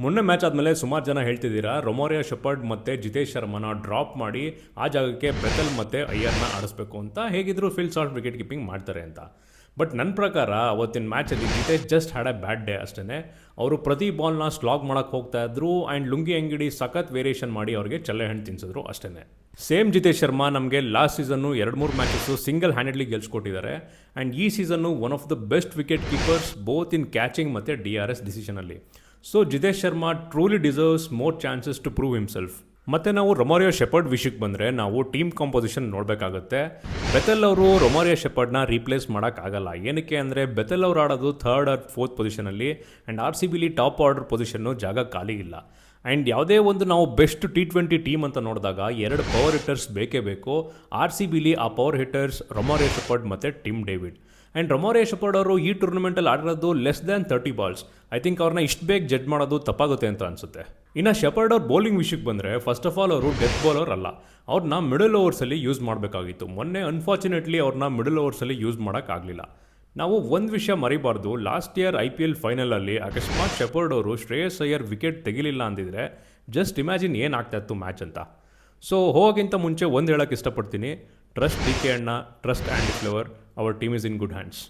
ಮೊನ್ನೆ ಮ್ಯಾಚ್ ಆದಮೇಲೆ ಸುಮಾರು ಜನ ಹೇಳ್ತಿದ್ದೀರಾ ರೊಮಾರಿಯೋ ಶೆಪರ್ಡ್ ಮತ್ತು ಜಿತೇಶ್ ಶರ್ಮನ ಡ್ರಾಪ್ ಮಾಡಿ ಆ ಜಾಗಕ್ಕೆ ಬೆಥೆಲ್ ಮತ್ತು ಅಯ್ಯರ್ನ ಆಡಿಸ್ಬೇಕು ಅಂತ ಹೇಗಿದ್ರು ಫಿಲ್ ಶಾರ್ಟ್ ವಿಕೆಟ್ ಕೀಪಿಂಗ್ ಮಾಡ್ತಾರೆ ಅಂತ. ಬಟ್ ನನ್ನ ಪ್ರಕಾರ ಅವತ್ತಿನ ಮ್ಯಾಚಲ್ಲಿ Jitesh just had a bad day ಅಷ್ಟೇ. ಅವರು ಪ್ರತಿ ಬಾಲ್ನ ಸ್ಲಾಗ್ ಮಾಡೋಕ್ಕೆ ಹೋಗ್ತಾ ಇದ್ರು ಆ್ಯಂಡ್ ಲುಂಗಿ ಅಂಗಡಿ ಸಖತ್ ವೇರಿಯೇಷನ್ ಮಾಡಿ ಅವ್ರಿಗೆ ಚಳ್ಳೆ ಹಣ್ಣು ತಿನ್ಸಿದ್ರು ಅಷ್ಟೇ. ಸೇಮ್ ಜಿತೇಶ್ ಶರ್ಮಾ ನಮಗೆ last season 2-3 matches single handedly ಗೆಲ್ಸ್ಕೊಟ್ಟಿದ್ದಾರೆ ಆ್ಯಂಡ್ ಈ season one of the best wicket keepers both in catching ಮತ್ತು DRS ಡಿಸಿಷನಲ್ಲಿ. So Jitesh Sharma truly deserves more chances to prove himself. ಮತ್ತು ನಾವು ರೊಮಾರಿಯೋ ಶೆಪರ್ಡ್ ವಿಷಯಕ್ಕೆ ಬಂದರೆ ನಾವು ಟೀಮ್ ಕಾಂಪೋಸಿಷನ್ ನೋಡಬೇಕಾಗುತ್ತೆ. ಬೆಥೆಲ್ ಅವರು ರೊಮಾರಿಯೋ ಶೆಪರ್ಡ್ನ ರೀಪ್ಲೇಸ್ ಮಾಡೋಕ್ಕಾಗಲ್ಲ. ಏನಕ್ಕೆ ಅಂದರೆ ಬೆಥೆಲ್ ಅವರು ಆಡೋದು 3rd or 4th ಪೊಸಿಷನಲ್ಲಿ ಆ್ಯಂಡ್ RCBಲಿ ಟಾಪ್ ಆರ್ಡರ್ ಪೊಸಿಷನ್ನು ಜಾಗ ಖಾಲಿ ಇಲ್ಲ. ಆ್ಯಂಡ್ ಯಾವುದೇ ಒಂದು ನಾವು ಬೆಸ್ಟ್ T20 ಟೀಮ್ ಅಂತ ನೋಡಿದಾಗ 2 ಪವರ್ ಹಿಟ್ಟರ್ಸ್ ಬೇಕೇ ಬೇಕು. RCBಲಿ ಆ ಪವರ್ ಹಿಟ್ಟರ್ಸ್ ರೊಮಾರಿಯೋ ಶೆಪರ್ಡ್ ಮತ್ತು Tim David. And Romario Shepherd ಅವರು ಈ ಟೂರ್ನಮೆಂಟಲ್ಲಿ ಆಡಿರೋದು less than 30 balls. I think ಅವ್ರನ್ನ ಇಷ್ಟು ಬೇಗ ಜಡ್ಜ್ ಮಾಡೋದು ತಪ್ಪಾಗುತ್ತೆ ಅಂತ ಅನಿಸುತ್ತೆ. ಇನ್ನು ಶೆಪರ್ಡ್ ಅವ್ರ ಬೌಲಿಂಗ್ ವಿಷಯಕ್ಕೆ ಬಂದರೆ ಫಸ್ಟ್ ಆಫ್ ಆಲ್ ಅವರು ಡೆತ್ ಬೌಲರ್ ಅಲ್ಲ. ಅವ್ರನ್ನ ಮಿಡಲ್ ಓವರ್ಸಲ್ಲಿ ಯೂಸ್ ಮಾಡಬೇಕಾಗಿತ್ತು. ಮೊನ್ನೆ ಅನ್ಫಾರ್ಚುನೇಟ್ಲಿ ಅವ್ರನ್ನ ಮಿಡಲ್ ಓವರ್ಸಲ್ಲಿ ಯೂಸ್ ಮಾಡೋಕ್ಕಾಗಲಿಲ್ಲ. ನಾವು ಒಂದು ವಿಷಯ ಮರಿಬಾರ್ದು, ಲಾಸ್ಟ್ ಇಯರ್ IPL ಫೈನಲಲ್ಲಿ ಅಕಸ್ಮಾತ್ ಶೆಪರ್ಡ್ ಅವರು ಶ್ರೇಯಸ್ ಅಯ್ಯರ್ ವಿಕೆಟ್ ತೆಗಿಲಿಲ್ಲ ಅಂದಿದ್ರೆ ಜಸ್ಟ್ ಇಮ್ಯಾಜಿನ್ ಏನಾಗ್ತಾ ಇತ್ತು ಮ್ಯಾಚ್ ಅಂತ. ಸೊ ಹೋಗೋಕ್ಕಿಂತ ಮುಂಚೆ ಒಂದು ಹೇಳೋಕ್ಕೆ ಇಷ್ಟಪಡ್ತೀನಿ, ಟ್ರಸ್ಟ್ DK ಅಣ್ಣ, trust Andy flavour, our team is in good hands.